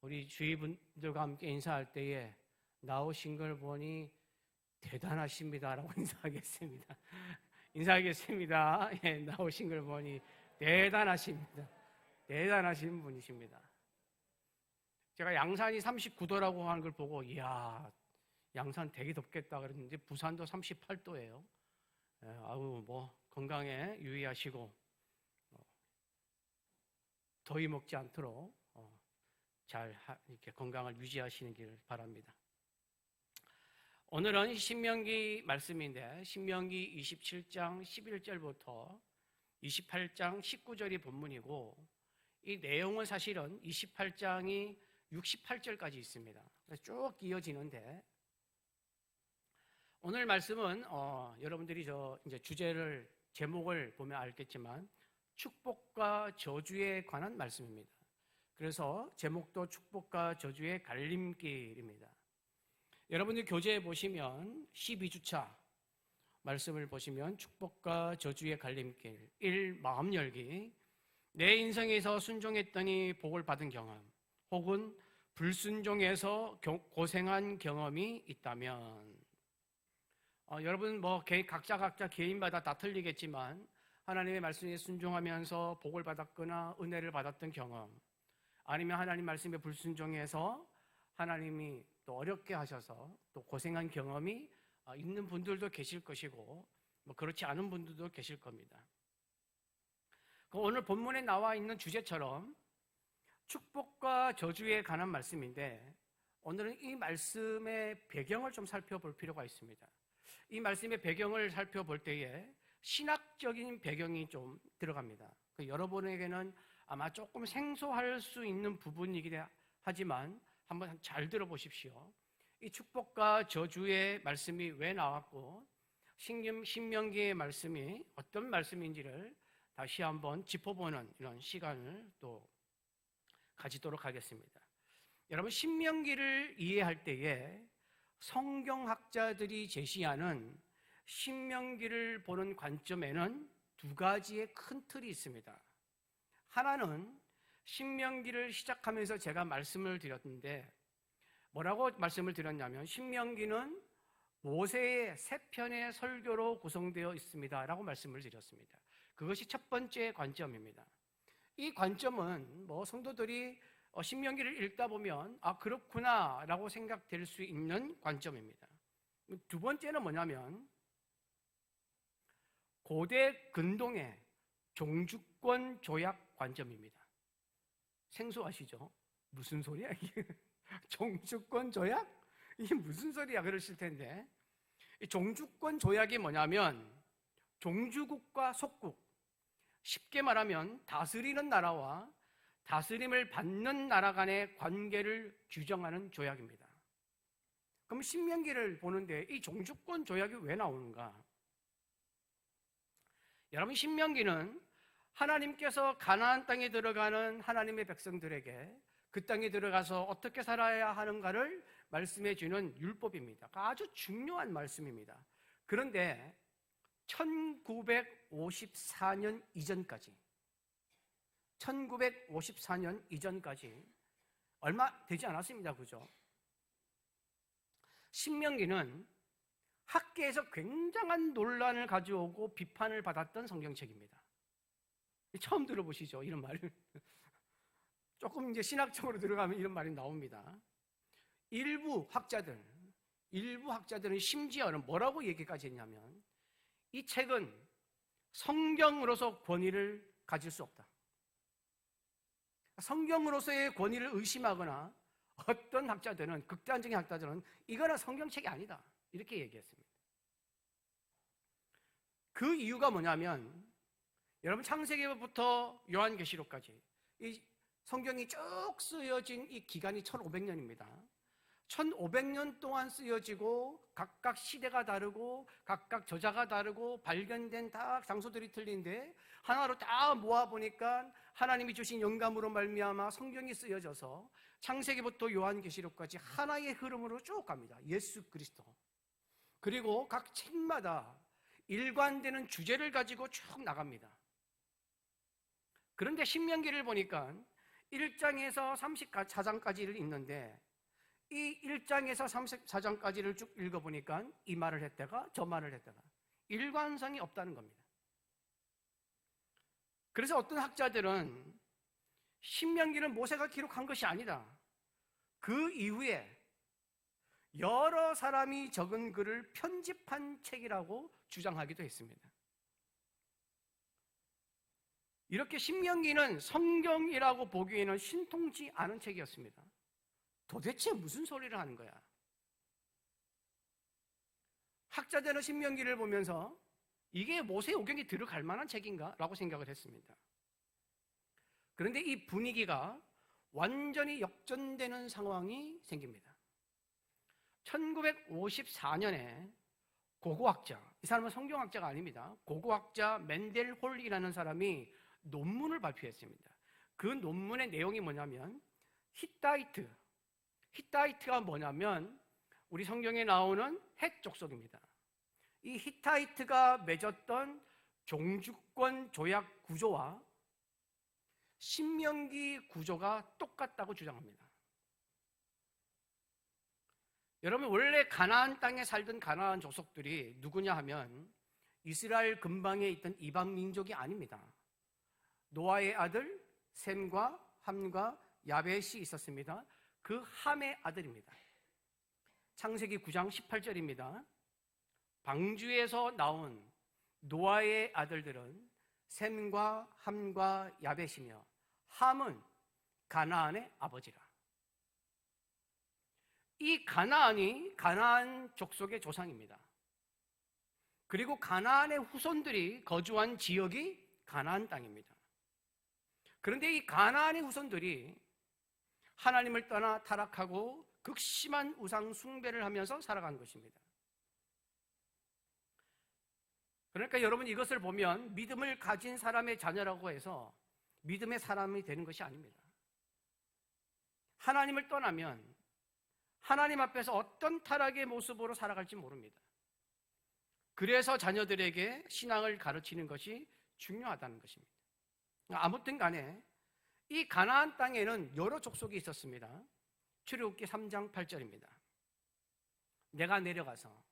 우리 주위 분들과 함께 인사할 때에 나오신 걸 보니 대단하십니다라고 인사하겠습니다. 인사하겠습니다. 예, 나오신 걸 보니 대단하십니다. 대단하신 분이십니다. 제가 양산이 39도라고 하는 걸 보고 이야, 양산 되게 덥겠다 그랬는데 부산도 38도예요. 아우 뭐 건강에 유의하시고 더위 먹지 않도록 잘 이렇게 건강을 유지하시길 바랍니다. 오늘은 신명기 말씀인데 신명기 27장 11절부터 28장 19절이 본문이고 이 내용은 사실은 28장이 68절까지 있습니다. 그래서 쭉 이어지는데 오늘 말씀은 여러분들이 이제 주제를 제목을 보면 알겠지만 축복과 저주에 관한 말씀입니다. 그래서 제목도 축복과 저주의 갈림길입니다. 여러분들 교재에 보시면 12주차 말씀을 보시면 축복과 저주의 갈림길 1. 마음 열기 내 인생에서 순종했더니 복을 받은 경험 혹은 불순종해서 고생한 경험이 있다면 여러분 뭐 각자 개인마다 다 틀리겠지만 하나님의 말씀에 순종하면서 복을 받았거나 은혜를 받았던 경험 아니면 하나님 말씀에 불순종해서 하나님이 또 어렵게 하셔서 또 고생한 경험이 있는 분들도 계실 것이고 뭐 그렇지 않은 분들도 계실 겁니다. 오늘 본문에 나와 있는 주제처럼 축복과 저주에 관한 말씀인데 오늘은 이 말씀의 배경을 좀 살펴볼 필요가 있습니다. 이 말씀의 배경을 살펴볼 때에 신학적인 배경이 좀 들어갑니다. 여러분에게는 아마 조금 생소할 수 있는 부분이긴 하지만 한번 잘 들어보십시오. 이 축복과 저주의 말씀이 왜 나왔고 신명기의 말씀이 어떤 말씀인지를 다시 한번 짚어보는 이런 시간을 또 가지도록 하겠습니다. 여러분 신명기를 이해할 때에 성경학자들이 제시하는 신명기를 보는 관점에는 두 가지의 큰 틀이 있습니다. 하나는 신명기를 시작하면서 제가 말씀을 드렸는데 뭐라고 말씀을 드렸냐면 신명기는 모세의 세 편의 설교로 구성되어 있습니다 라고 말씀을 드렸습니다. 그것이 첫 번째 관점입니다. 이 관점은 뭐 성도들이 신명기를 읽다 보면 아 그렇구나 라고 생각될 수 있는 관점입니다. 두 번째는 뭐냐면 고대 근동의 종주권 조약 관점입니다. 생소하시죠? 무슨 소리야 이게? 종주권 조약? 이게 무슨 소리야 그러실 텐데 종주권 조약이 뭐냐면 종주국과 속국 쉽게 말하면 다스리는 나라와 다스림을 받는 나라 간의 관계를 규정하는 조약입니다. 그럼 신명기를 보는데 이 종주권 조약이 왜 나오는가? 여러분 신명기는 하나님께서 가나안 땅에 들어가는 하나님의 백성들에게 그 땅에 들어가서 어떻게 살아야 하는가를 말씀해 주는 율법입니다. 아주 중요한 말씀입니다. 그런데 1954년 이전까지 얼마 되지 않았습니다. 그죠? 신명기는 학계에서 굉장한 논란을 가져오고 비판을 받았던 성경책입니다. 처음 들어보시죠? 이런 말을. 조금 이제 신학적으로 들어가면 이런 말이 나옵니다. 일부 학자들은 심지어는 뭐라고 얘기까지 했냐면 이 책은 성경으로서 권위를 가질 수 없다. 성경으로서의 권위를 의심하거나 어떤 학자들은 극단적인 학자들은 이거는 성경책이 아니다 이렇게 얘기했습니다. 그 이유가 뭐냐면 여러분 창세기부터 요한계시록까지 이 성경이 쭉 쓰여진 이 기간이 1500년입니다. 1500년 동안 쓰여지고 각각 시대가 다르고 각각 저자가 다르고 발견된 다 장소들이 틀린데 하나로 다 모아보니까 하나님이 주신 영감으로 말미암아 성경이 쓰여져서 창세기부터 요한계시록까지 하나의 흐름으로 쭉 갑니다. 예수 그리스도. 그리고 각 책마다 일관되는 주제를 가지고 쭉 나갑니다. 그런데 신명기를 보니까 1장에서 34장까지를 읽는데 이 1장에서 34장까지를 쭉 읽어보니까 이 말을 했다가 저 말을 했다가 일관성이 없다는 겁니다. 그래서 어떤 학자들은 신명기는 모세가 기록한 것이 아니다, 그 이후에 여러 사람이 적은 글을 편집한 책이라고 주장하기도 했습니다. 이렇게 신명기는 성경이라고 보기에는 신통치 않은 책이었습니다. 도대체 무슨 소리를 하는 거야? 학자들은 신명기를 보면서 이게 모세오경에 들어갈 만한 책인가? 라고 생각을 했습니다. 그런데 이 분위기가 완전히 역전되는 상황이 생깁니다. 1954년에 고고학자, 이 사람은 성경학자가 아닙니다. 고고학자 맨델홀이라는 사람이 논문을 발표했습니다. 그 논문의 내용이 뭐냐면 히타이트가 뭐냐면 우리 성경에 나오는 헷 족속입니다. 이 히타이트가 맺었던 종주권 조약 구조와 신명기 구조가 똑같다고 주장합니다. 여러분, 원래 가나안 땅에 살던 가나안 족속들이 누구냐 하면 이스라엘 근방에 있던 이방 민족이 아닙니다. 노아의 아들 셈과 함과 야벳이 있었습니다. 그 함의 아들입니다. 창세기 9장 18절입니다. 방주에서 나온 노아의 아들들은 셈과 함과 야벳이며 함은 가나안의 아버지라. 이 가나안이 가나안 족속의 조상입니다. 그리고 가나안의 후손들이 거주한 지역이 가나안 땅입니다. 그런데 이 가나안의 후손들이 하나님을 떠나 타락하고 극심한 우상 숭배를 하면서 살아간 것입니다. 그러니까 여러분, 이것을 보면 믿음을 가진 사람의 자녀라고 해서 믿음의 사람이 되는 것이 아닙니다. 하나님을 떠나면 하나님 앞에서 어떤 타락의 모습으로 살아갈지 모릅니다. 그래서 자녀들에게 신앙을 가르치는 것이 중요하다는 것입니다. 아무튼 간에 이 가나안 땅에는 여러 족속이 있었습니다. 출애굽기 3장 8절입니다. 내가 내려가서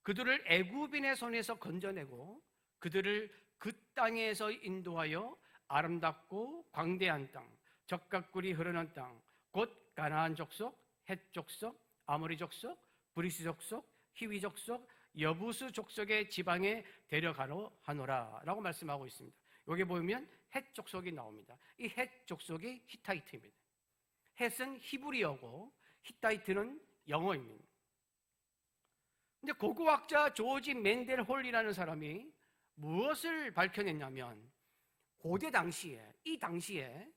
그들을 애굽인의 손에서 건져내고 그들을 그 땅에서 인도하여 아름답고 광대한 땅, 적각꿀이 흐르는 땅, 곧 가나안 족속, 헷 족속, 아모리 족속, 브리스 족속, 히위 족속, 여부스 족속의 지방에 데려가려 하노라 라고 말씀하고 있습니다. 여기 보면 헷 족속이 나옵니다. 이 헷 족속이 히타이트입니다. 헷은 히브리어고 히타이트는 영어입니다. 근데 고고학자 조지 맨델홀이라는 사람이 무엇을 밝혀냈냐면 고대 당시에, 이 당시에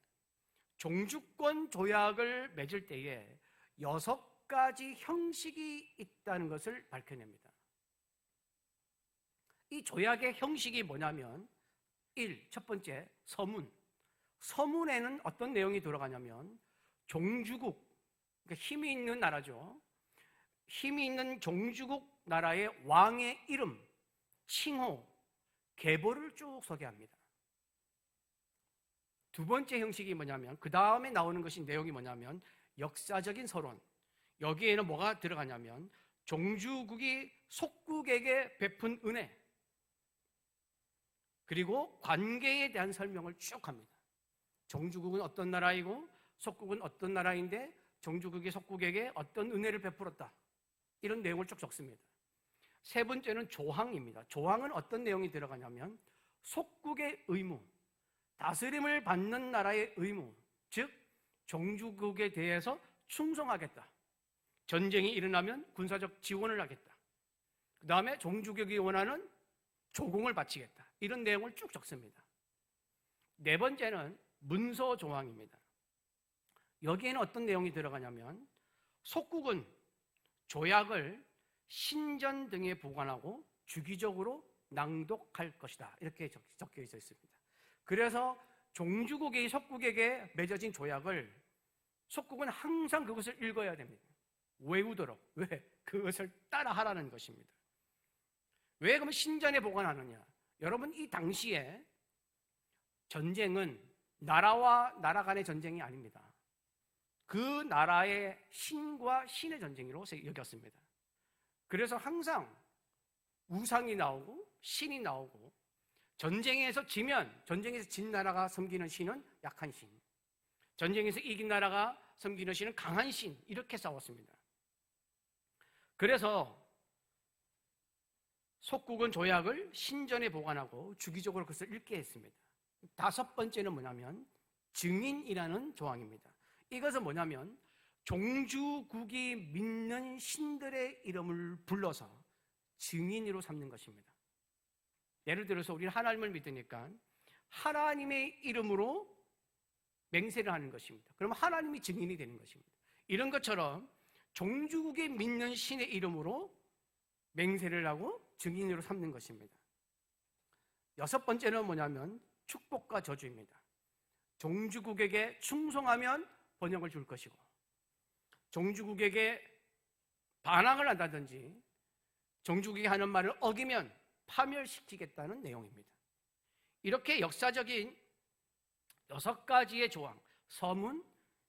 종주권 조약을 맺을 때에 6가지 형식이 있다는 것을 밝혀냅니다. 이 조약의 형식이 뭐냐면 첫 번째, 서문. 서문에는 어떤 내용이 들어가냐면 종주국, 그러니까 힘이 있는 나라죠. 힘이 있는 종주국 나라의 왕의 이름, 칭호, 계보를 쭉 소개합니다. 두 번째 형식이 뭐냐면 그 다음에 나오는 것이 내용이 뭐냐면 역사적인 서론. 여기에는 뭐가 들어가냐면 종주국이 속국에게 베푼 은혜, 그리고 관계에 대한 설명을 쭉 합니다. 종주국은 어떤 나라이고 속국은 어떤 나라인데 종주국이 속국에게 어떤 은혜를 베풀었다, 이런 내용을 쭉 적습니다. 세 번째는 조항입니다. 조항은 어떤 내용이 들어가냐면 속국의 의무, 다스림을 받는 나라의 의무, 즉 종주국에 대해서 충성하겠다, 전쟁이 일어나면 군사적 지원을 하겠다, 그 다음에 종주국이 원하는 조공을 바치겠다, 이런 내용을 쭉 적습니다. 네 번째는 문서 조항입니다. 여기에는 어떤 내용이 들어가냐면 속국은 조약을 신전 등에 보관하고 주기적으로 낭독할 것이다, 이렇게 적혀 있습니다. 그래서 종주국이 속국에게 맺어진 조약을 속국은 항상 그것을 읽어야 됩니다. 외우도록. 왜? 그것을 따라하라는 것입니다. 왜 그러면 신전에 보관하느냐? 여러분, 이 당시에 전쟁은 나라와 나라 간의 전쟁이 아닙니다. 그 나라의 신과 신의 전쟁으로 여겼습니다. 그래서 항상 우상이 나오고 신이 나오고, 전쟁에서 지면 전쟁에서 진 나라가 섬기는 신은 약한 신, 전쟁에서 이긴 나라가 섬기는 신은 강한 신, 이렇게 싸웠습니다. 그래서 속국은 조약을 신전에 보관하고 주기적으로 그것을 읽게 했습니다. 다섯 번째는 뭐냐면 증인이라는 조항입니다. 이것은 뭐냐면 종주국이 믿는 신들의 이름을 불러서 증인으로 삼는 것입니다. 예를 들어서 우리는 하나님을 믿으니까 하나님의 이름으로 맹세를 하는 것입니다. 그러면 하나님이 증인이 되는 것입니다. 이런 것처럼 종주국이 믿는 신의 이름으로 맹세를 하고 증인으로 삼는 것입니다. 여섯 번째는 뭐냐면 축복과 저주입니다. 종주국에게 충성하면 번영을 줄 것이고, 종주국에게 반항을 한다든지 종주국이 하는 말을 어기면 파멸시키겠다는 내용입니다. 이렇게 역사적인 여섯 가지의 조항, 서문,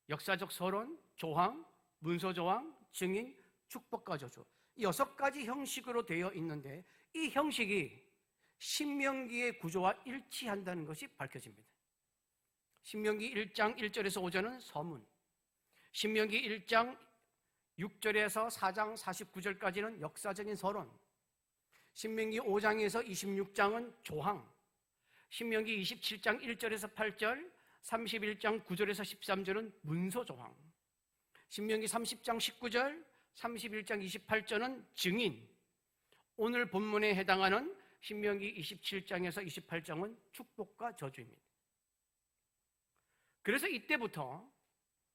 역사적 서론, 조항, 문서 조항, 증인, 축복과 저주, 이 여섯 가지 형식으로 되어 있는데, 이 형식이 신명기의 구조와 일치한다는 것이 밝혀집니다. 신명기 1장 1절에서 5절은 서문, 신명기 1장 6절에서 4장 49절까지는 역사적인 서론, 신명기 5장에서 26장은 조항, 신명기 27장 1절에서 8절, 31장 9절에서 13절은 문서 조항, 신명기 30장 19절, 31장 28절은 증인, 오늘 본문에 해당하는 신명기 27장에서 28장은 축복과 저주입니다. 그래서 이때부터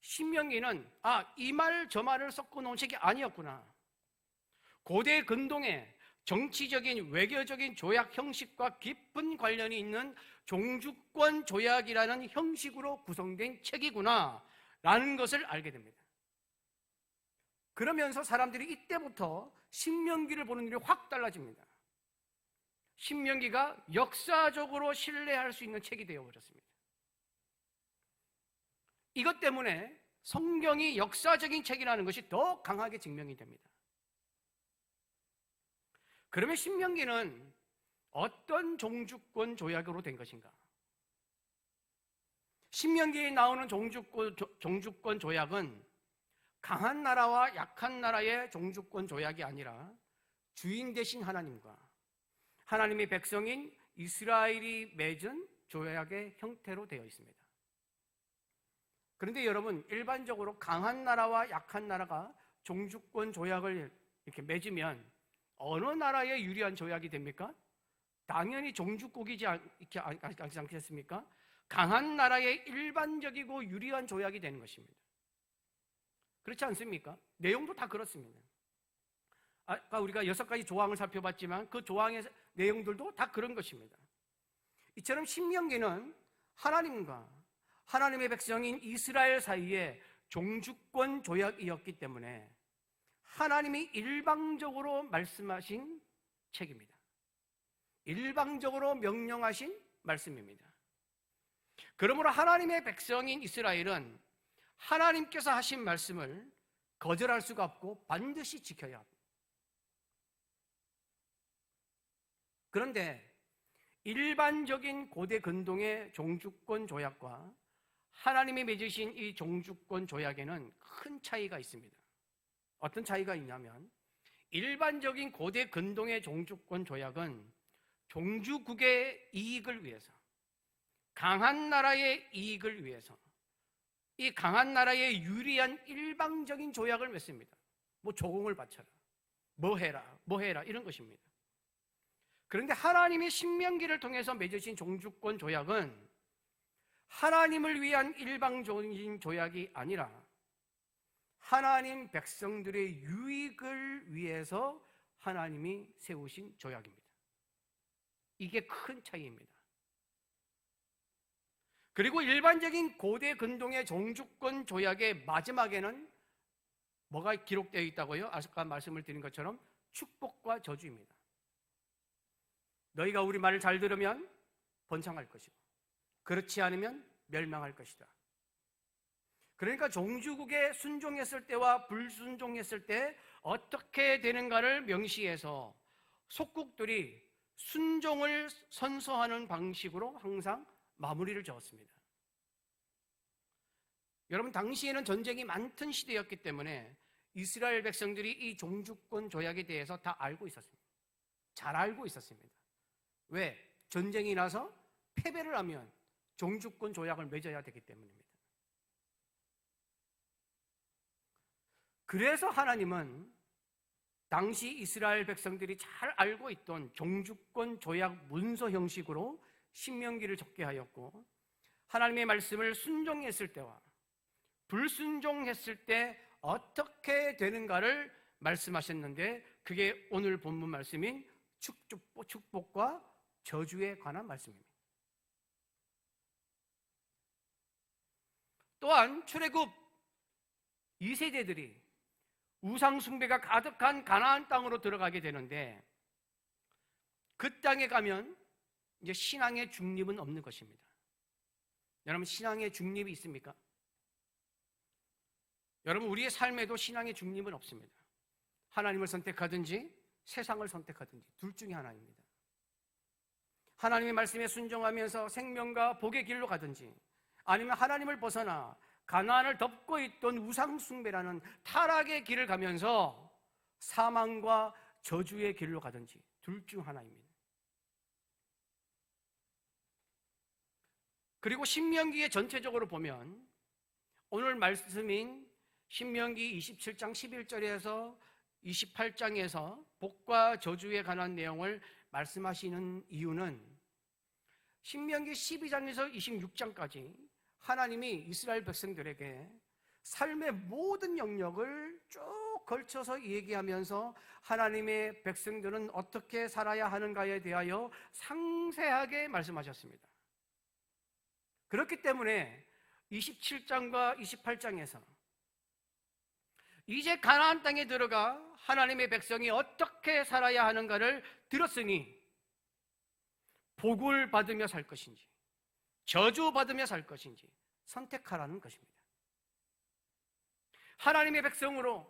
신명기는 이 말 저 말을 섞어 놓은 책이 아니었구나, 고대 근동의 정치적인 외교적인 조약 형식과 깊은 관련이 있는 종주권 조약이라는 형식으로 구성된 책이구나 라는 것을 알게 됩니다. 그러면서 사람들이 이때부터 신명기를 보는 일이 확 달라집니다. 신명기가 역사적으로 신뢰할 수 있는 책이 되어버렸습니다. 이것 때문에 성경이 역사적인 책이라는 것이 더 강하게 증명이 됩니다. 그러면 신명기는 어떤 종주권 조약으로 된 것인가? 신명기에 나오는 종주권 조약은 강한 나라와 약한 나라의 종주권 조약이 아니라 주인 되신 하나님과 하나님의 백성인 이스라엘이 맺은 조약의 형태로 되어 있습니다. 그런데 여러분, 일반적으로 강한 나라와 약한 나라가 종주권 조약을 이렇게 맺으면 어느 나라에 유리한 조약이 됩니까? 당연히 종주국이지 않겠습니까? 강한 나라의 일반적이고 유리한 조약이 되는 것입니다. 그렇지 않습니까? 내용도 다 그렇습니다. 아까 우리가 여섯 가지 조항을 살펴봤지만 그 조항의 내용들도 다 그런 것입니다. 이처럼 신명기는 하나님과 하나님의 백성인 이스라엘 사이에 종주권 조약이었기 때문에 하나님이 일방적으로 말씀하신 책입니다. 일방적으로 명령하신 말씀입니다. 그러므로 하나님의 백성인 이스라엘은 하나님께서 하신 말씀을 거절할 수가 없고 반드시 지켜야 합니다. 그런데 일반적인 고대 근동의 종주권 조약과 하나님이 맺으신 이 종주권 조약에는 큰 차이가 있습니다. 어떤 차이가 있냐면, 일반적인 고대 근동의 종주권 조약은 종주국의 이익을 위해서, 강한 나라의 이익을 위해서 이 강한 나라에 유리한 일방적인 조약을 맺습니다. 뭐 조공을 바쳐라, 뭐 해라 이런 것입니다. 그런데 하나님의 신명기를 통해서 맺으신 종주권 조약은 하나님을 위한 일방적인 조약이 아니라 하나님 백성들의 유익을 위해서 하나님이 세우신 조약입니다. 이게 큰 차이입니다. 그리고 일반적인 고대 근동의 종주권 조약의 마지막에는 뭐가 기록되어 있다고요? 아까 말씀을 드린 것처럼 축복과 저주입니다. 너희가 우리 말을 잘 들으면 번창할 것이고, 그렇지 않으면 멸망할 것이다. 그러니까 종주국에 순종했을 때와 불순종했을 때 어떻게 되는가를 명시해서 속국들이 순종을 선서하는 방식으로 항상 마무리를 지었습니다. 여러분, 당시에는 전쟁이 많던 시대였기 때문에 이스라엘 백성들이 이 종주권 조약에 대해서 다 알고 있었습니다. 잘 알고 있었습니다. 왜? 전쟁이 나서 패배를 하면 종주권 조약을 맺어야 되기 때문입니다. 그래서 하나님은 당시 이스라엘 백성들이 잘 알고 있던 종주권 조약 문서 형식으로 신명기를 적게 하였고, 하나님의 말씀을 순종했을 때와 불순종했을 때 어떻게 되는가를 말씀하셨는데, 그게 오늘 본문 말씀인 축복과 저주에 관한 말씀입니다. 또한 출애굽 2세대들이 우상 숭배가 가득한 가나안 땅으로 들어가게 되는데, 그 땅에 가면 이제 신앙의 중립은 없는 것입니다. 여러분, 신앙의 중립이 있습니까? 여러분, 우리의 삶에도 신앙의 중립은 없습니다. 하나님을 선택하든지 세상을 선택하든지 둘 중에 하나입니다. 하나님의 말씀에 순종하면서 생명과 복의 길로 가든지, 아니면 하나님을 벗어나 가나안을 덮고 있던 우상 숭배라는 타락의 길을 가면서 사망과 저주의 길로 가든지 둘 중 하나입니다. 그리고 신명기에 전체적으로 보면 오늘 말씀인 신명기 27장 11절에서 28장에서 복과 저주에 관한 내용을 말씀하시는 이유는 신명기 12장에서 26장까지 하나님이 이스라엘 백성들에게 삶의 모든 영역을 쭉 걸쳐서 얘기하면서 하나님의 백성들은 어떻게 살아야 하는가에 대하여 상세하게 말씀하셨습니다. 그렇기 때문에 27장과 28장에서 이제 가나안 땅에 들어가 하나님의 백성이 어떻게 살아야 하는가를 들었으니 복을 받으며 살 것인지 저주받으며 살 것인지 선택하라는 것입니다. 하나님의 백성으로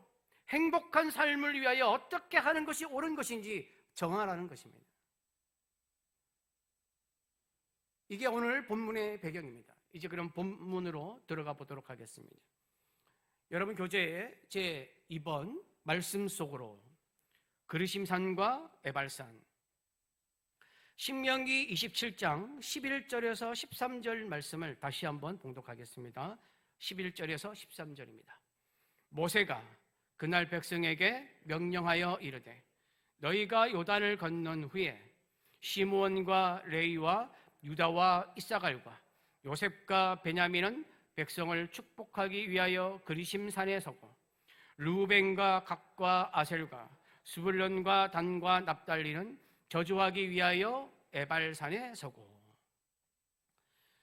행복한 삶을 위하여 어떻게 하는 것이 옳은 것인지 정하라는 것입니다. 이게 오늘 본문의 배경입니다. 이제 그럼 본문으로 들어가 보도록 하겠습니다. 여러분, 교재에 제 2번 말씀 속으로 그르심산과 에발산, 신명기 27장 11절에서 13절 말씀을 다시 한번 봉독하겠습니다. 11절에서 13절입니다. 모세가 그날 백성에게 명령하여 이르되, 너희가 요단을 건넌 후에 시므온과 레위와 유다와 이사갈과 요셉과 베냐민은 백성을 축복하기 위하여 그리심산에 서고, 르우벤과 갓과 아셀과 스불론과 단과 납달리는 저주하기 위하여 에발산에 서고.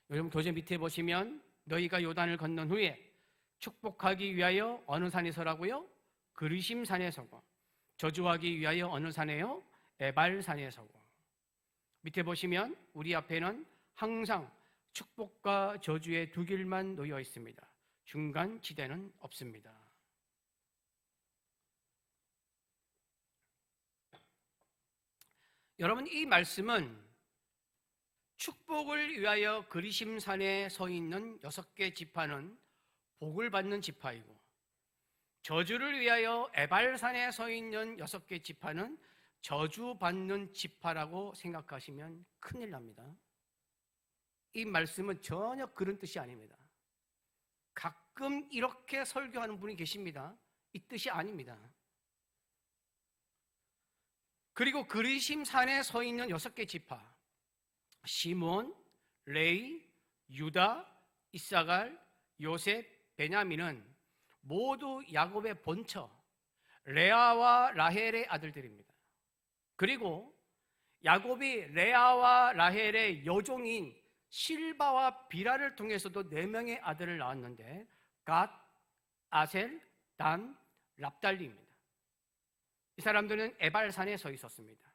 여러분, 교재 밑에 보시면 너희가 요단을 건넌 후에 축복하기 위하여 어느 산에 서라고요? 그리심산에 서고. 저주하기 위하여 어느 산에요? 에발산에 서고. 밑에 보시면 우리 앞에는 항상 축복과 저주의 두 길만 놓여 있습니다. 중간 지대는 없습니다. 여러분, 이 말씀은 축복을 위하여 그리심산에 서 있는 6개 지파는 복을 받는 지파이고, 저주를 위하여 에발산에 서 있는 6개 지파는 저주받는 지파라고 생각하시면 큰일 납니다. 이 말씀은 전혀 그런 뜻이 아닙니다. 가끔 이렇게 설교하는 분이 계십니다. 이 뜻이 아닙니다. 그리고 그리심산에 서 있는 6개 지파, 시몬, 레위, 유다, 이사갈, 요셉, 베냐민은 모두 야곱의 본처 레아와 라헬의 아들들입니다. 그리고 야곱이 레아와 라헬의 여종인 실바와 비라를 통해서도 4명의 아들을 낳았는데, 갓, 아셀, 단, 납달리입니다. 이 사람들은 에발산에 서 있었습니다.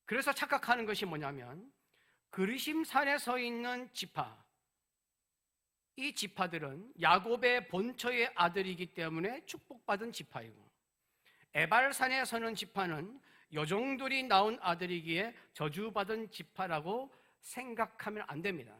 그래서 착각하는 것이 뭐냐면, 그리심산에 서 있는 지파, 이 지파들은 야곱의 본처의 아들이기 때문에 축복받은 지파이고, 에발산에 서는 지파는 여종들이 낳은 아들이기에 저주받은 지파라고 생각하면 안 됩니다.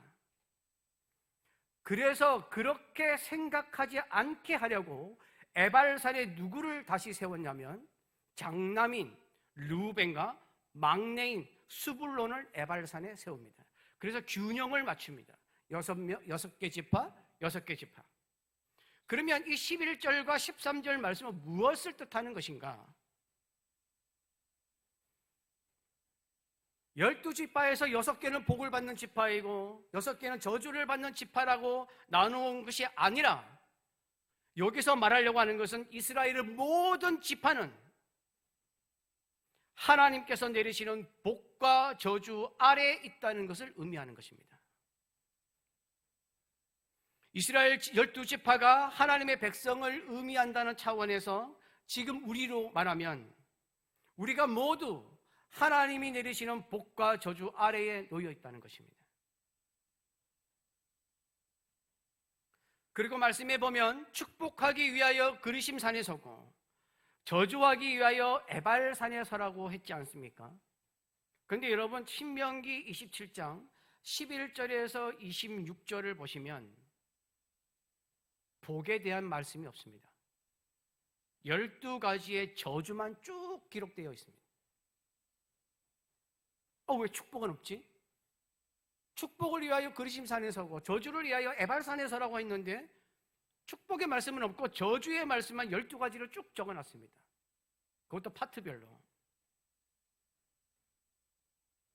그래서 그렇게 생각하지 않게 하려고 에발산에 누구를 다시 세웠냐면 장남인 르우벤과 막내인 스불론을 에발산에 세웁니다. 그래서 균형을 맞춥니다. 6개 지파, 6개 지파. 그러면 이 11절과 13절 말씀은 무엇을 뜻하는 것인가? 12지파에서 6개는 복을 받는 지파이고 6개는 저주를 받는 지파라고 나누은 것이 아니라, 여기서 말하려고 하는 것은 이스라엘의 모든 지파는 하나님께서 내리시는 복과 저주 아래에 있다는 것을 의미하는 것입니다. 이스라엘 12지파가 하나님의 백성을 의미한다는 차원에서 지금 우리로 말하면 우리가 모두 하나님이 내리시는 복과 저주 아래에 놓여 있다는 것입니다. 그리고 말씀해 보면 축복하기 위하여 그리심산에 서고 저주하기 위하여 에발산에 서라고 했지 않습니까? 그런데 여러분, 신명기 27장 11절에서 26절을 보시면 복에 대한 말씀이 없습니다. 12가지의 저주만 쭉 기록되어 있습니다. 왜 축복은 없지? 축복을 위하여 그리심산에 서고 저주를 위하여 에발산에 서라고 했는데 축복의 말씀은 없고 저주의 말씀만 12가지로 쭉 적어놨습니다. 그것도 파트별로.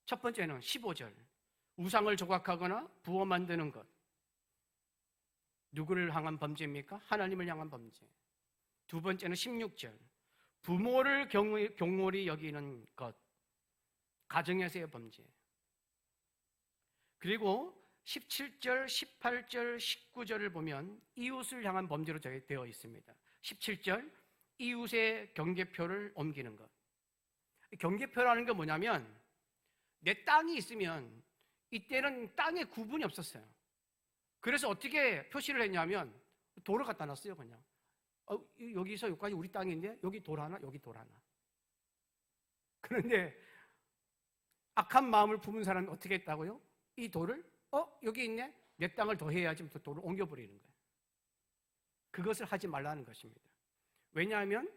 첫 번째는 15절, 우상을 조각하거나 부어 만드는 것. 누구를 향한 범죄입니까? 하나님을 향한 범죄. 두 번째는 16절, 부모를 경홀히 여기는 것. 가정에서의 범죄. 그리고 17절, 18절, 19절을 보면 이웃을 향한 범죄로 되어 있습니다. 17절, 이웃의 경계표를 옮기는 것. 경계표라는 게 뭐냐면 내 땅이 있으면 이때는 땅에 구분이 없었어요. 그래서 어떻게 표시를 했냐면 돌을 갖다 놨어요. 그냥 여기서 여기까지 우리 땅인데 여기 돌 하나, 여기 돌 하나. 그런데 악한 마음을 품은 사람은 어떻게 했다고요? 이 돌을 여기 있네? 내 땅을 더 해야지 또 돌을 옮겨버리는 거예요. 그것을 하지 말라는 것입니다. 왜냐하면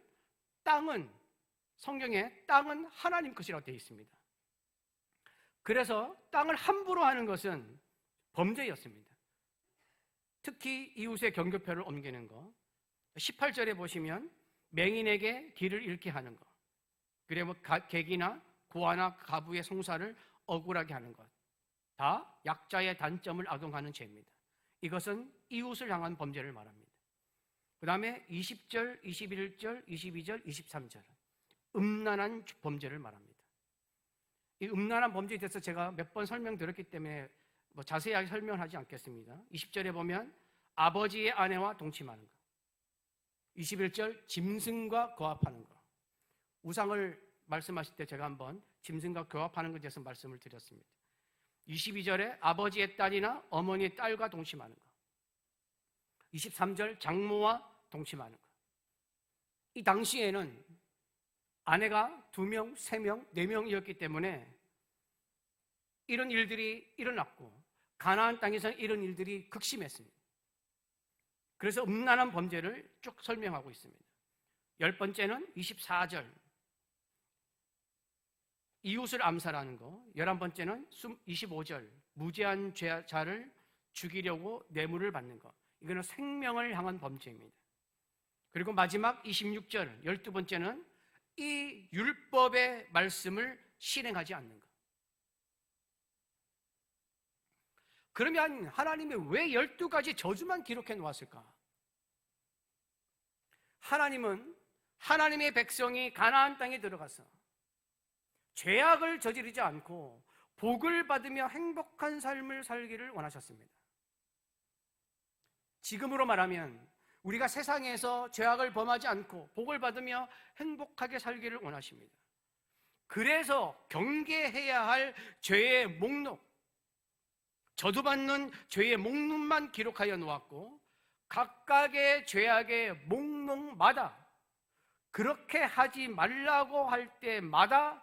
성경에 땅은 하나님 것이라고 되어 있습니다. 그래서 땅을 함부로 하는 것은 범죄였습니다. 특히 이웃의 경계표를 옮기는 거. 18절에 보시면 맹인에게 길을 잃게 하는 것, 그리고 객이나 고아나 가부의 송사를 억울하게 하는 것, 다 약자의 단점을 악용하는 죄입니다. 이것은 이웃을 향한 범죄를 말합니다. 그 다음에 20절, 21절, 22절, 23절은 음란한 범죄를 말합니다. 이 음란한 범죄에 대해서 제가 몇 번 설명드렸기 때문에 자세하게 설명하지 않겠습니다. 20절에 보면 아버지의 아내와 동침하는 것, 21절 짐승과 교합하는 것. 우상을 말씀하실 때 제가 한번 짐승과 교합하는 것에 대해서 말씀을 드렸습니다. 22절에 아버지의 딸이나 어머니의 딸과 동침하는 것, 23절 장모와 동침하는 것. 이 당시에는 아내가 2명, 3명, 4명이었기 때문에 이런 일들이 일어났고 가나안 땅에서는 이런 일들이 극심했습니다. 그래서 음란한 범죄를 쭉 설명하고 있습니다. 10번째는 24절 이웃을 암살하는 거, 11번째는 25절 무죄한 자를 죽이려고 뇌물을 받는 거. 이거는 생명을 향한 범죄입니다. 그리고 마지막 26절 12번째는 이 율법의 말씀을 실행하지 않는 것. 그러면 하나님이 왜 12가지 저주만 기록해 놓았을까? 하나님은 하나님의 백성이 가나안 땅에 들어가서 죄악을 저지르지 않고 복을 받으며 행복한 삶을 살기를 원하셨습니다. 지금으로 말하면 우리가 세상에서 죄악을 범하지 않고 복을 받으며 행복하게 살기를 원하십니다. 그래서 경계해야 할 죄의 목록, 저주받는 죄의 목록만 기록하여 놓았고 각각의 죄악의 목록마다 그렇게 하지 말라고 할 때마다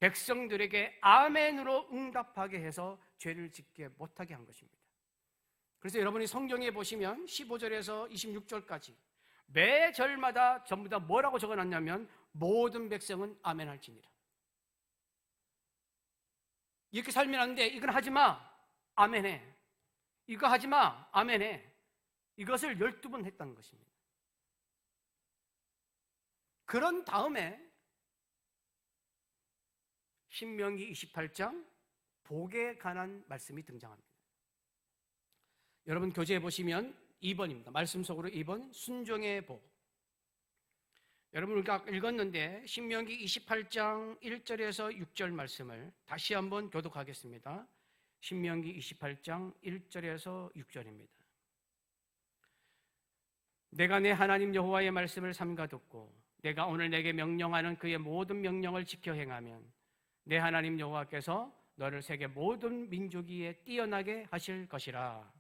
백성들에게 아멘으로 응답하게 해서 죄를 짓게 못하게 한 것입니다. 그래서 여러분이 성경에 보시면 15절에서 26절까지 매 절마다 전부 다 뭐라고 적어놨냐면 모든 백성은 아멘 할지니라. 이렇게 살면 안 돼. 이건 하지 마. 아멘해. 이거 하지 마. 아멘해. 이것을 12번 했다는 것입니다. 그런 다음에 신명기 28장 복에 관한 말씀이 등장합니다. 여러분 교재에 보시면 2번입니다. 말씀 속으로 2번 순종의 복. 여러분 우리가 읽었는데 신명기 28장 1절에서 6절 말씀을 다시 한번 교독하겠습니다. 신명기 28장 1절에서 6절입니다. 내가 내 하나님 여호와의 말씀을 삼가 듣고 내가 오늘 내게 명령하는 그의 모든 명령을 지켜 행하면 내 하나님 여호와께서 너를 세계 모든 민족 위에 뛰어나게 하실 것이라.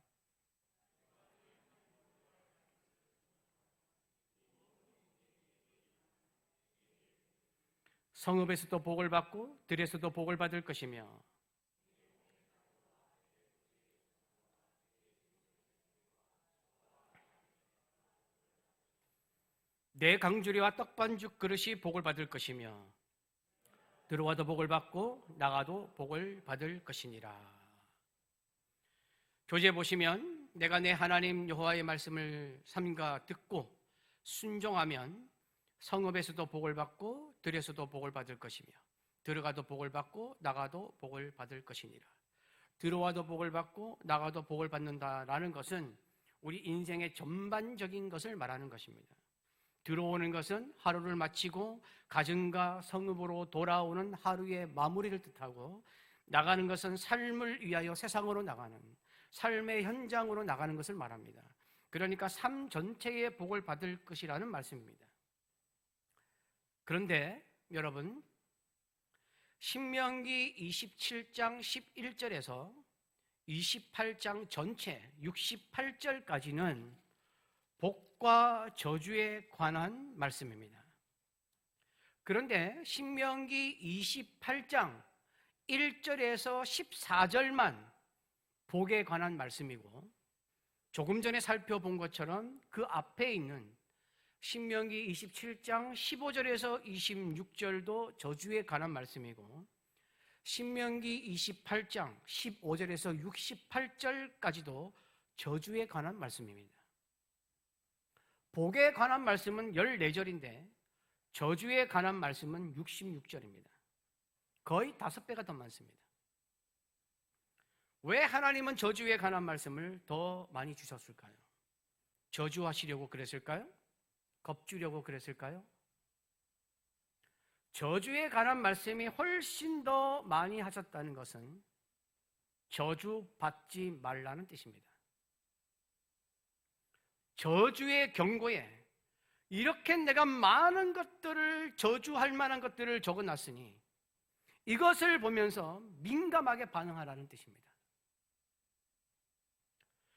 성읍에서도 복을 받고 들에서도 복을 받을 것이며 내 강주리와 떡반죽 그릇이 복을 받을 것이며 들어와도 복을 받고 나가도 복을 받을 것이니라. 교재에 보시면 내가 내 하나님 여호와의 말씀을 삼가 듣고 순종하면 성읍에서도 복을 받고 들에서도 복을 받을 것이며 들어가도 복을 받고 나가도 복을 받을 것이니라. 들어와도 복을 받고 나가도 복을 받는다라는 것은 우리 인생의 전반적인 것을 말하는 것입니다. 들어오는 것은 하루를 마치고 가정과 성읍으로 돌아오는 하루의 마무리를 뜻하고 나가는 것은 삶을 위하여 세상으로 나가는 삶의 현장으로 나가는 것을 말합니다. 그러니까 삶 전체의 복을 받을 것이라는 말씀입니다. 그런데 여러분 신명기 27장 11절에서 28장 전체 68절까지는 복과 저주에 관한 말씀입니다. 그런데 신명기 28장 1절에서 14절만 복에 관한 말씀이고 조금 전에 살펴본 것처럼 그 앞에 있는 신명기 27장 15절에서 26절도 저주에 관한 말씀이고 신명기 28장 15절에서 68절까지도 저주에 관한 말씀입니다. 복에 관한 말씀은 14절인데 저주에 관한 말씀은 66절입니다. 거의 5배가 더 많습니다. 왜 하나님은 저주에 관한 말씀을 더 많이 주셨을까요? 저주하시려고 그랬을까요? 겁주려고 그랬을까요? 저주에 관한 말씀이 훨씬 더 많이 하셨다는 것은 저주받지 말라는 뜻입니다. 저주의 경고에 이렇게 내가 많은 것들을 저주할 만한 것들을 적어놨으니 이것을 보면서 민감하게 반응하라는 뜻입니다.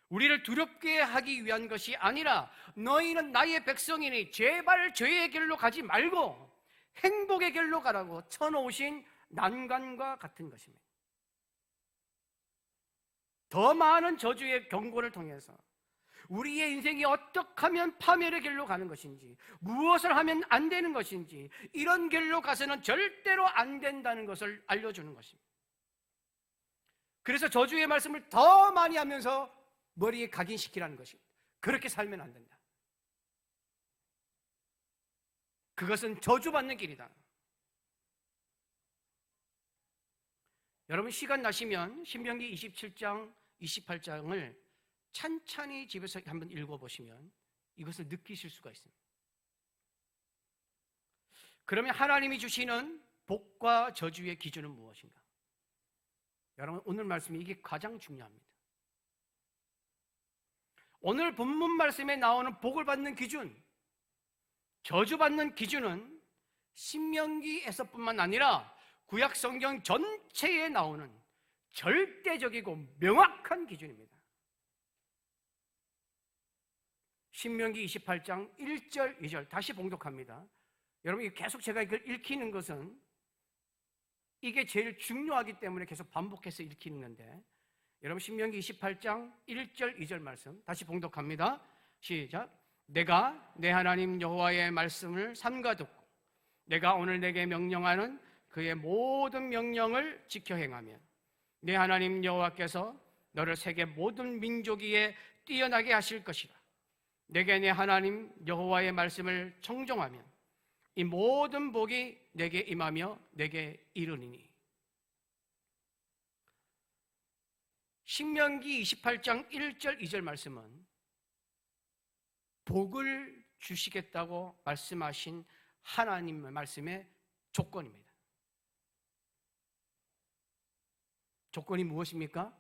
우리를 두렵게 하기 위한 것이 아니라 너희는 나의 백성이니 제발 죄의 길로 가지 말고 행복의 길로 가라고 쳐놓으신 난관과 같은 것입니다. 더 많은 저주의 경고를 통해서 우리의 인생이 어떻게 하면 파멸의 길로 가는 것인지 무엇을 하면 안 되는 것인지 이런 길로 가서는 절대로 안 된다는 것을 알려주는 것입니다. 그래서 저주의 말씀을 더 많이 하면서 머리에 각인시키라는 것입니다. 그렇게 살면 안 된다. 그것은 저주받는 길이다. 여러분 시간 나시면 신명기 27장, 28장을 찬찬히 집에서 한번 읽어보시면 이것을 느끼실 수가 있습니다. 그러면 하나님이 주시는 복과 저주의 기준은 무엇인가? 여러분 오늘 말씀이 이게 가장 중요합니다. 오늘 본문 말씀에 나오는 복을 받는 기준, 저주받는 기준은 신명기에서뿐만 아니라 구약 성경 전체에 나오는 절대적이고 명확한 기준입니다. 신명기 28장 1절, 2절 다시 봉독합니다. 여러분, 계속 제가 이걸 읽히는 것은 이게 제일 중요하기 때문에 계속 반복해서 읽히는 건데, 여러분 신명기 28장 1절, 2절 말씀 다시 봉독합니다. 시작. 내가 내 하나님 여호와의 말씀을 삼가 듣고 내가 오늘 내게 명령하는 그의 모든 명령을 지켜 행하면 내 하나님 여호와께서 너를 세계 모든 민족 위에 뛰어나게 하실 것이라. 내게 내 하나님 여호와의 말씀을 청종하면 이 모든 복이 내게 임하며 내게 이르리니. 신명기 28장 1절 2절 말씀은 복을 주시겠다고 말씀하신 하나님의 말씀의 조건입니다. 조건이 무엇입니까?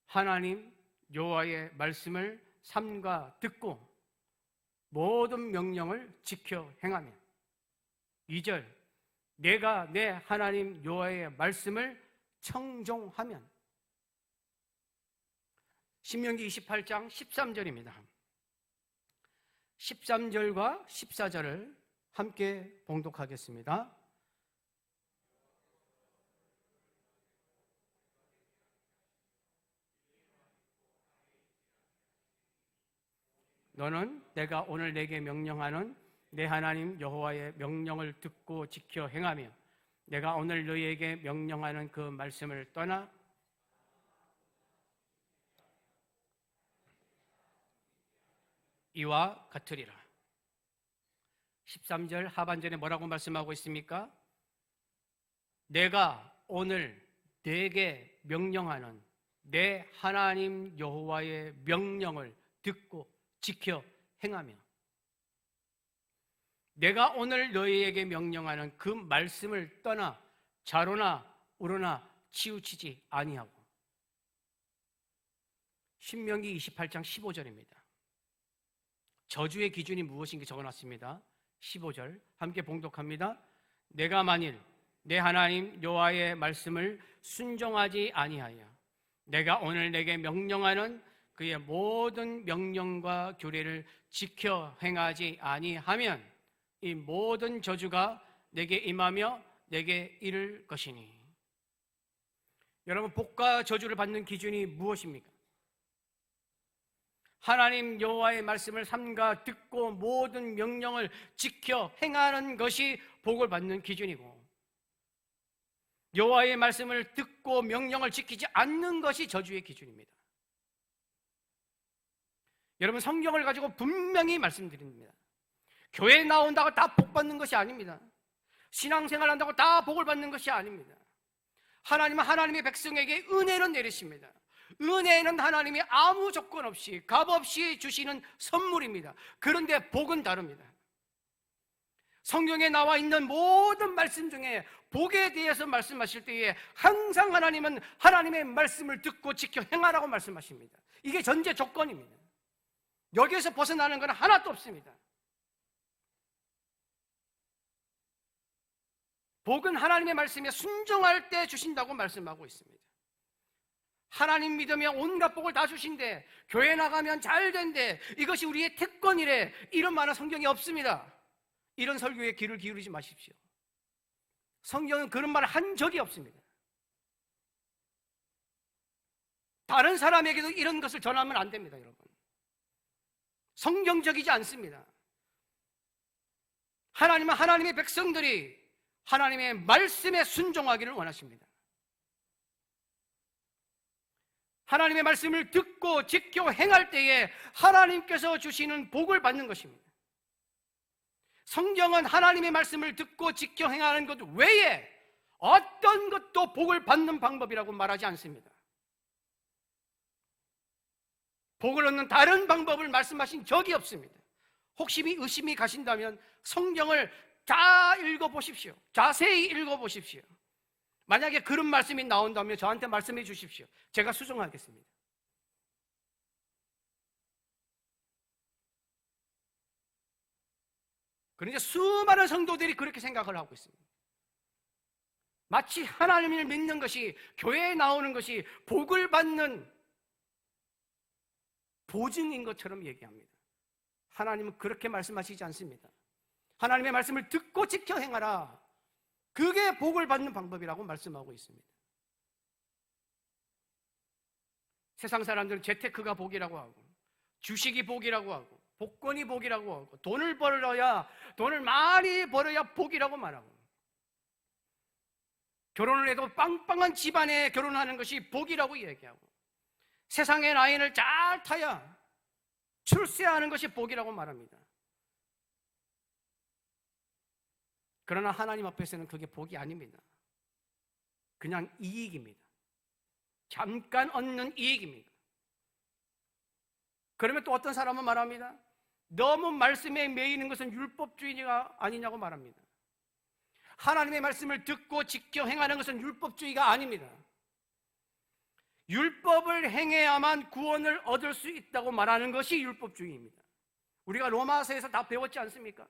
하나님 여호와의 말씀을 삼가 듣고 모든 명령을 지켜 행하며. 2절, 내가 내 하나님 여호와의 말씀을 청종하면. 신명기 28장 13절입니다. 13절과 14절을 함께 봉독하겠습니다. 너는 내가 오늘 내게 명령하는 내 하나님 여호와의 명령을 듣고 지켜 행하며 내가 오늘 너희에게 명령하는 그 말씀을 떠나 이와 같으리라. 13절 하반절에 뭐라고 말씀하고 있습니까? 내가 오늘 내게 명령하는 내 하나님 여호와의 명령을 듣고 지켜 행하며 내가 오늘 너희에게 명령하는 그 말씀을 떠나 좌로나 우로나 치우치지 아니하고. 신명기 28장 15절입니다. 저주의 기준이 무엇인지 적어놨습니다. 15절 함께 봉독합니다. 내가 만일 내 하나님 여호와의 말씀을 순종하지 아니하여 내가 오늘 내게 명령하는 그의 모든 명령과 규례를 지켜 행하지 아니하면 이 모든 저주가 내게 임하며 내게 이를 것이니. 여러분, 복과 저주를 받는 기준이 무엇입니까? 하나님 여호와의 말씀을 삼가 듣고 모든 명령을 지켜 행하는 것이 복을 받는 기준이고, 여호와의 말씀을 듣고 명령을 지키지 않는 것이 저주의 기준입니다. 여러분, 성경을 가지고 분명히 말씀드립니다. 교회에 나온다고 다 복 받는 것이 아닙니다. 신앙생활 한다고 다 복을 받는 것이 아닙니다. 하나님은 하나님의 백성에게 은혜를 내리십니다. 은혜는 하나님이 아무 조건 없이 값 없이 주시는 선물입니다. 그런데 복은 다릅니다. 성경에 나와 있는 모든 말씀 중에 복에 대해서 말씀하실 때에 항상 하나님은 하나님의 말씀을 듣고 지켜 행하라고 말씀하십니다. 이게 전제 조건입니다. 여기에서 벗어나는 건 하나도 없습니다. 복은 하나님의 말씀에 순종할 때 주신다고 말씀하고 있습니다. 하나님 믿으면 온갖 복을 다 주신대, 교회 나가면 잘 된대, 이것이 우리의 특권이래, 이런 말은 성경에 없습니다. 이런 설교에 귀를 기울이지 마십시오. 성경은 그런 말을 한 적이 없습니다. 다른 사람에게도 이런 것을 전하면 안 됩니다, 여러분. 성경적이지 않습니다. 하나님은 하나님의 백성들이 하나님의 말씀에 순종하기를 원하십니다. 하나님의 말씀을 듣고 지켜 행할 때에 하나님께서 주시는 복을 받는 것입니다. 성경은 하나님의 말씀을 듣고 지켜 행하는 것 외에 어떤 것도 복을 받는 방법이라고 말하지 않습니다. 복을 얻는 다른 방법을 말씀하신 적이 없습니다. 혹시 의심이 가신다면 성경을 다 읽어보십시오. 자세히 읽어보십시오. 만약에 그런 말씀이 나온다면 저한테 말씀해 주십시오. 제가 수정하겠습니다. 그런데 수많은 성도들이 그렇게 생각을 하고 있습니다. 마치 하나님을 믿는 것이, 교회에 나오는 것이 복을 받는 보증인 것처럼 얘기합니다. 하나님은 그렇게 말씀하시지 않습니다. 하나님의 말씀을 듣고 지켜 행하라. 그게 복을 받는 방법이라고 말씀하고 있습니다. 세상 사람들은 재테크가 복이라고 하고, 주식이 복이라고 하고, 복권이 복이라고 하고, 돈을 많이 벌어야 복이라고 말하고, 결혼을 해도 빵빵한 집안에 결혼하는 것이 복이라고 얘기하고, 세상의 라인을 잘 타야 출세하는 것이 복이라고 말합니다. 그러나 하나님 앞에서는 그게 복이 아닙니다. 그냥 이익입니다. 잠깐 얻는 이익입니다. 그러면 또 어떤 사람은 말합니다. 너무 말씀에 매이는 것은 율법주의가 아니냐고 말합니다. 하나님의 말씀을 듣고 지켜 행하는 것은 율법주의가 아닙니다. 율법을 행해야만 구원을 얻을 수 있다고 말하는 것이 율법주의입니다. 우리가 로마서에서 다 배웠지 않습니까?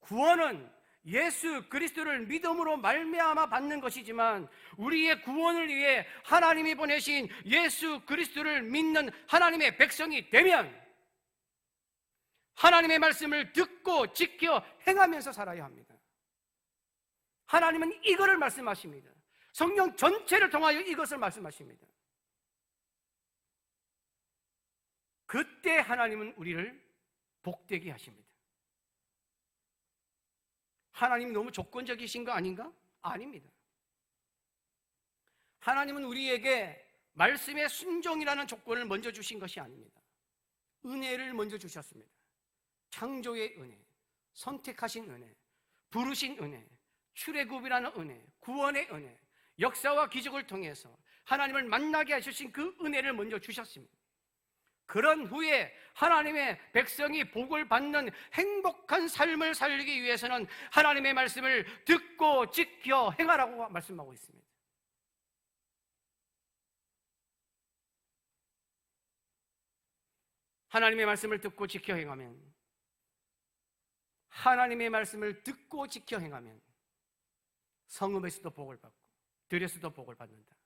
구원은 예수 그리스도를 믿음으로 말미암아 받는 것이지만, 우리의 구원을 위해 하나님이 보내신 예수 그리스도를 믿는 하나님의 백성이 되면 하나님의 말씀을 듣고 지켜 행하면서 살아야 합니다. 하나님은 이거를 말씀하십니다. 성경 전체를 통하여 이것을 말씀하십니다. 그때 하나님은 우리를 복되게 하십니다. 하나님이 너무 조건적이신 거 아닌가? 아닙니다. 하나님은 우리에게 말씀의 순종이라는 조건을 먼저 주신 것이 아닙니다. 은혜를 먼저 주셨습니다. 창조의 은혜, 선택하신 은혜, 부르신 은혜, 출애굽이라는 은혜, 구원의 은혜, 역사와 기적을 통해서 하나님을 만나게 하신 그 은혜를 먼저 주셨습니다. 그런 후에 하나님의 백성이 복을 받는 행복한 삶을 살기 위해서는 하나님의 말씀을 듣고 지켜 행하라고 말씀하고 있습니다. 하나님의 말씀을 듣고 지켜 행하면, 하나님의 말씀을 듣고 지켜 행하면 성읍에서도 복을 받고 들에서도 복을 받는다.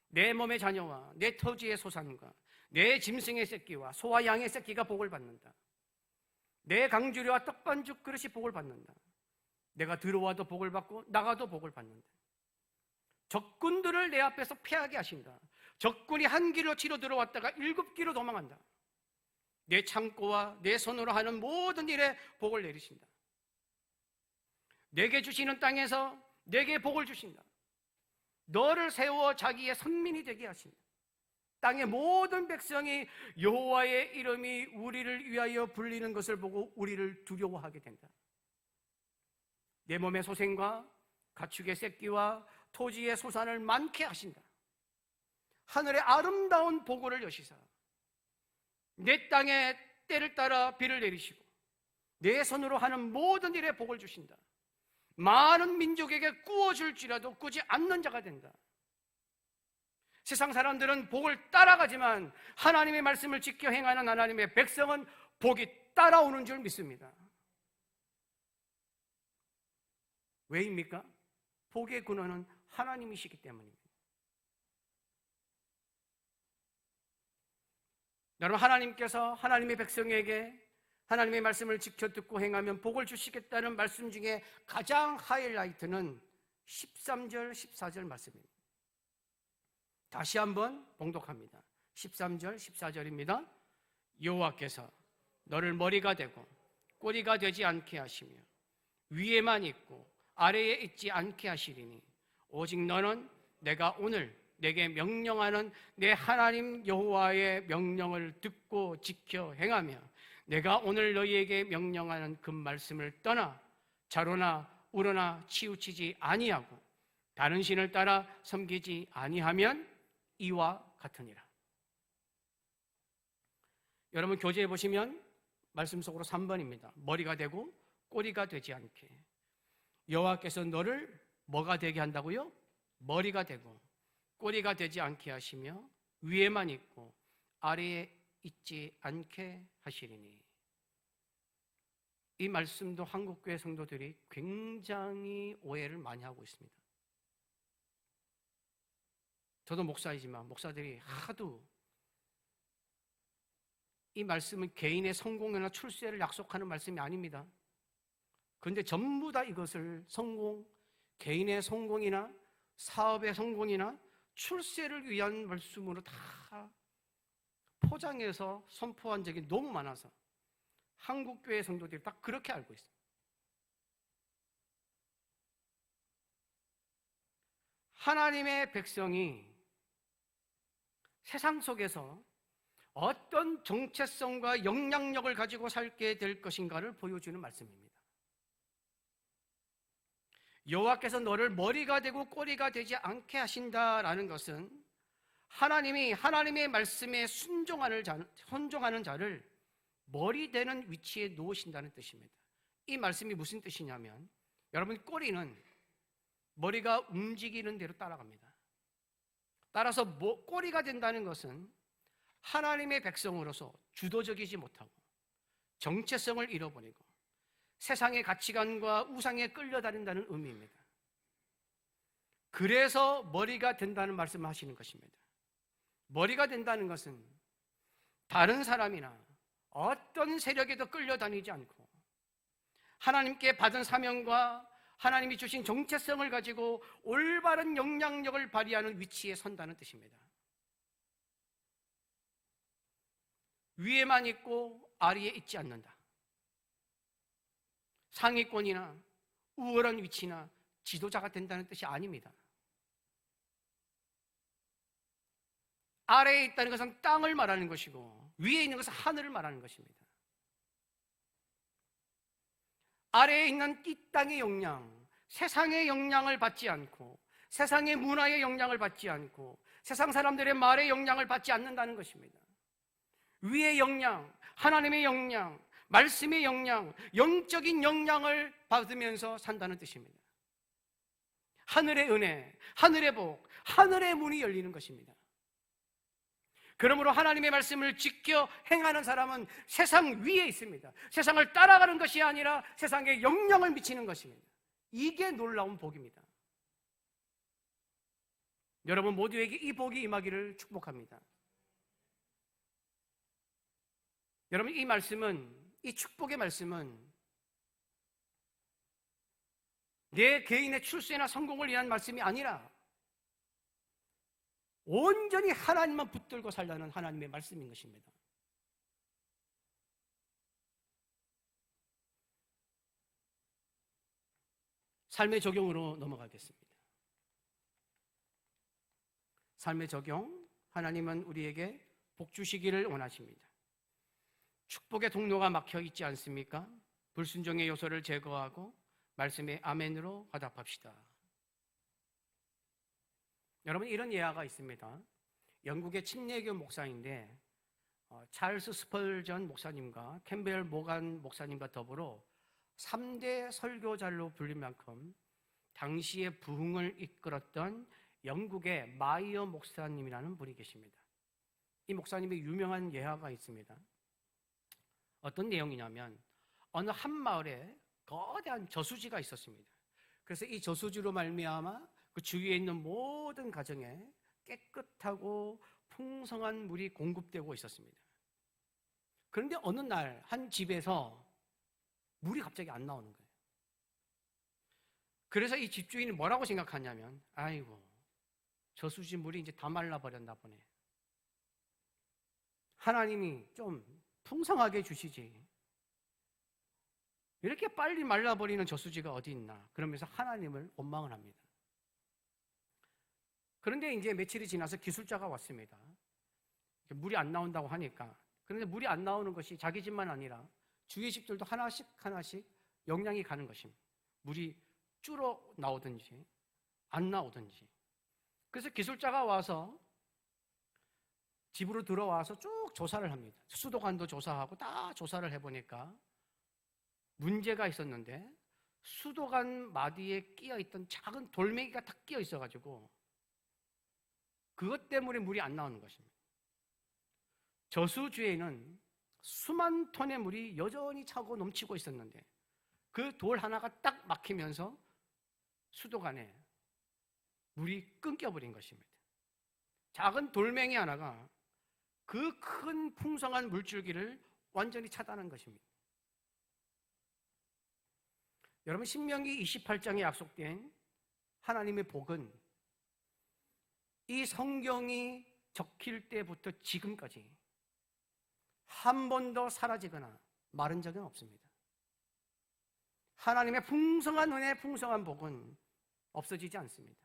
내 몸의 자녀와 내 토지의 소산과 내 짐승의 새끼와 소와 양의 새끼가 복을 받는다. 내 강주리와 떡반죽 그릇이 복을 받는다. 내가 들어와도 복을 받고 나가도 복을 받는다. 적군들을 내 앞에서 패하게 하신다. 적군이 한 길로 치러 들어왔다가 7길로 도망한다. 내 창고와 내 손으로 하는 모든 일에 복을 내리신다. 내게 주시는 땅에서 내게 복을 주신다. 너를 세워 자기의 선민이 되게 하신다. 땅의 모든 백성이 여호와의 이름이 우리를 위하여 불리는 것을 보고 우리를 두려워하게 된다. 내 몸의 소생과 가축의 새끼와 토지의 소산을 많게 하신다. 하늘의 아름다운 보고를 여시사 내 땅에 때를 따라 비를 내리시고 내 손으로 하는 모든 일에 복을 주신다. 많은 민족에게 꾸어줄지라도 꾸지 않는 자가 된다. 세상 사람들은 복을 따라가지만 하나님의 말씀을 지켜 행하는 하나님의 백성은 복이 따라오는 줄 믿습니다. 왜입니까? 복의 근원은 하나님이시기 때문입니다. 여러분, 하나님께서 하나님의 백성에게 하나님의 말씀을 지켜 듣고 행하면 복을 주시겠다는 말씀 중에 가장 하이라이트는 13절, 14절 말씀입니다. 다시 한번 봉독합니다. 13절, 14절입니다. 여호와께서 너를 머리가 되고 꼬리가 되지 않게 하시며 위에만 있고 아래에 있지 않게 하시리니 오직 너는 내가 오늘 내게 명령하는 내 하나님 여호와의 명령을 듣고 지켜 행하며 내가 오늘 너희에게 명령하는 그 말씀을 떠나 자로나 우러나 치우치지 아니하고 다른 신을 따라 섬기지 아니하면 이와 같으니라. 여러분, 교재에 보시면 말씀 속으로 3번입니다. 머리가 되고 꼬리가 되지 않게. 여호와께서 너를 뭐가 되게 한다고요? 머리가 되고 꼬리가 되지 않게 하시며 위에만 있고 아래에 있지 않게 하시리니. 이 말씀도 한국교회 성도들이 굉장히 오해를 많이 하고 있습니다. 저도 목사이지만 목사들이 하도 이 말씀은 개인의 성공이나 출세를 약속하는 말씀이 아닙니다. 그런데 전부 다 이것을 개인의 성공이나 사업의 성공이나 출세를 위한 말씀으로 다 포장해서 선포한 적이 너무 많아서 한국교회 성도들이 딱 그렇게 알고 있어요. 하나님의 백성이 세상 속에서 어떤 정체성과 영향력을 가지고 살게 될 것인가를 보여주는 말씀입니다. 여호와께서 너를 머리가 되고 꼬리가 되지 않게 하신다라는 것은 하나님이 하나님의 말씀에 순종하는 자를 머리 되는 위치에 놓으신다는 뜻입니다. 이 말씀이 무슨 뜻이냐면, 여러분, 꼬리는 머리가 움직이는 대로 따라갑니다. 따라서 꼬리가 된다는 것은 하나님의 백성으로서 주도적이지 못하고 정체성을 잃어버리고 세상의 가치관과 우상에 끌려다닌다는 의미입니다. 그래서 머리가 된다는 말씀을 하시는 것입니다. 머리가 된다는 것은 다른 사람이나 어떤 세력에도 끌려다니지 않고 하나님께 받은 사명과 하나님이 주신 정체성을 가지고 올바른 영향력을 발휘하는 위치에 선다는 뜻입니다. 위에만 있고 아래에 있지 않는다. 상위권이나 우월한 위치나 지도자가 된다는 뜻이 아닙니다. 아래에 있다는 것은 땅을 말하는 것이고 위에 있는 것은 하늘을 말하는 것입니다. 아래에 있는 이 땅의 영향, 세상의 영향을 받지 않고 세상의 문화의 영향을 받지 않고 세상 사람들의 말의 영향을 받지 않는다는 것입니다. 위의 영향, 하나님의 영향, 말씀의 영향, 영적인 영향을 받으면서 산다는 뜻입니다. 하늘의 은혜, 하늘의 복, 하늘의 문이 열리는 것입니다. 그러므로 하나님의 말씀을 지켜 행하는 사람은 세상 위에 있습니다. 세상을 따라가는 것이 아니라 세상에 영향을 미치는 것입니다. 이게 놀라운 복입니다. 여러분 모두에게 이 복이 임하기를 축복합니다. 여러분, 이 축복의 말씀은 내 개인의 출세나 성공을 위한 말씀이 아니라 온전히 하나님만 붙들고 살라는 하나님의 말씀인 것입니다. 삶의 적용으로 넘어가겠습니다. 삶의 적용, 하나님은 우리에게 복 주시기를 원하십니다. 축복의 통로가 막혀 있지 않습니까? 불순종의 요소를 제거하고 말씀의 아멘으로 화답합시다. 여러분, 이런 예화가 있습니다. 영국의 침례교 목사인데 찰스 스펄전 목사님과 캠벨 모간 목사님과 더불어 3대 설교자로 불릴 만큼 당시의 부흥을 이끌었던 영국의 마이어 목사님이라는 분이 계십니다. 이 목사님의 유명한 예화가 있습니다. 어떤 내용이냐면 어느 한 마을에 거대한 저수지가 있었습니다. 그래서 이 저수지로 말미암아 그 주위에 있는 모든 가정에 깨끗하고 풍성한 물이 공급되고 있었습니다. 그런데 어느 날 한 집에서 물이 갑자기 안 나오는 거예요. 그래서 이 집주인이 뭐라고 생각하냐면, 아이고, 저수지 물이 이제 다 말라버렸나 보네. 하나님이 좀 풍성하게 주시지, 이렇게 빨리 말라버리는 저수지가 어디 있나, 그러면서 하나님을 원망을 합니다. 그런데 이제 며칠이 지나서 기술자가 왔습니다. 물이 안 나온다고 하니까. 그런데 물이 안 나오는 것이 자기 집만 아니라 주위 집들도 하나씩 영향이 가는 것입니다. 물이 줄어 나오든지 안 나오든지. 그래서 기술자가 와서 집으로 들어와서 쭉 조사를 합니다. 수도관도 조사하고 다 조사를 해보니까 문제가 있었는데, 수도관 마디에 끼어있던 작은 돌멩이가 딱 끼어 있어가지고 그것 때문에 물이 안 나오는 것입니다. 저수지에는 수만 톤의 물이 여전히 차고 넘치고 있었는데 그 돌 하나가 딱 막히면서 수도관에 물이 끊겨버린 것입니다. 작은 돌멩이 하나가 그 큰 풍성한 물줄기를 완전히 차단한 것입니다. 여러분, 신명기 28장에 약속된 하나님의 복은 이 성경이 적힐 때부터 지금까지 한 번도 사라지거나 마른 적은 없습니다. 하나님의 풍성한 은혜, 풍성한 복은 없어지지 않습니다.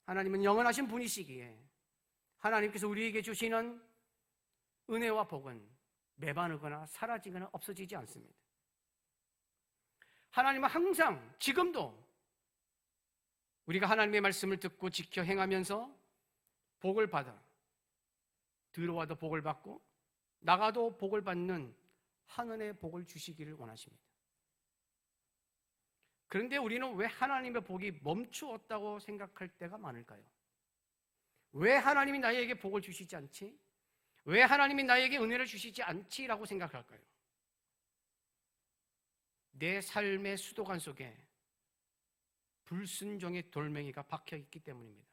하나님은 영원하신 분이시기에 하나님께서 우리에게 주시는 은혜와 복은 매반하거나 사라지거나 없어지지 않습니다. 하나님은 항상 지금도 우리가 하나님의 말씀을 듣고 지켜 행하면서 복을 받아 들어와도 복을 받고 나가도 복을 받는 하늘의 복을 주시기를 원하십니다. 그런데 우리는 왜 하나님의 복이 멈추었다고 생각할 때가 많을까요? 왜 하나님이 나에게 복을 주시지 않지? 왜 하나님이 나에게 은혜를 주시지 않지라고 생각할까요? 내 삶의 수도관 속에 불순종의 돌멩이가 박혀 있기 때문입니다.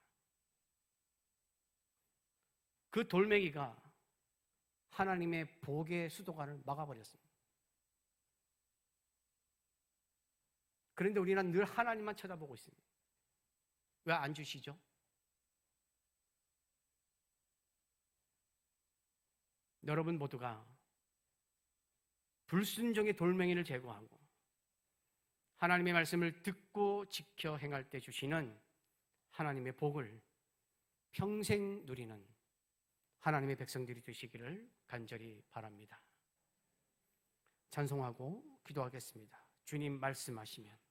그 돌멩이가 하나님의 복의 수도관을 막아버렸습니다. 그런데 우리는 늘 하나님만 쳐다보고 있습니다. 왜 안 주시죠? 여러분 모두가 불순종의 돌멩이를 제거하고 하나님의 말씀을 듣고 지켜 행할 때 주시는 하나님의 복을 평생 누리는 하나님의 백성들이 되시기를 간절히 바랍니다. 찬송하고 기도하겠습니다. 주님 말씀하시면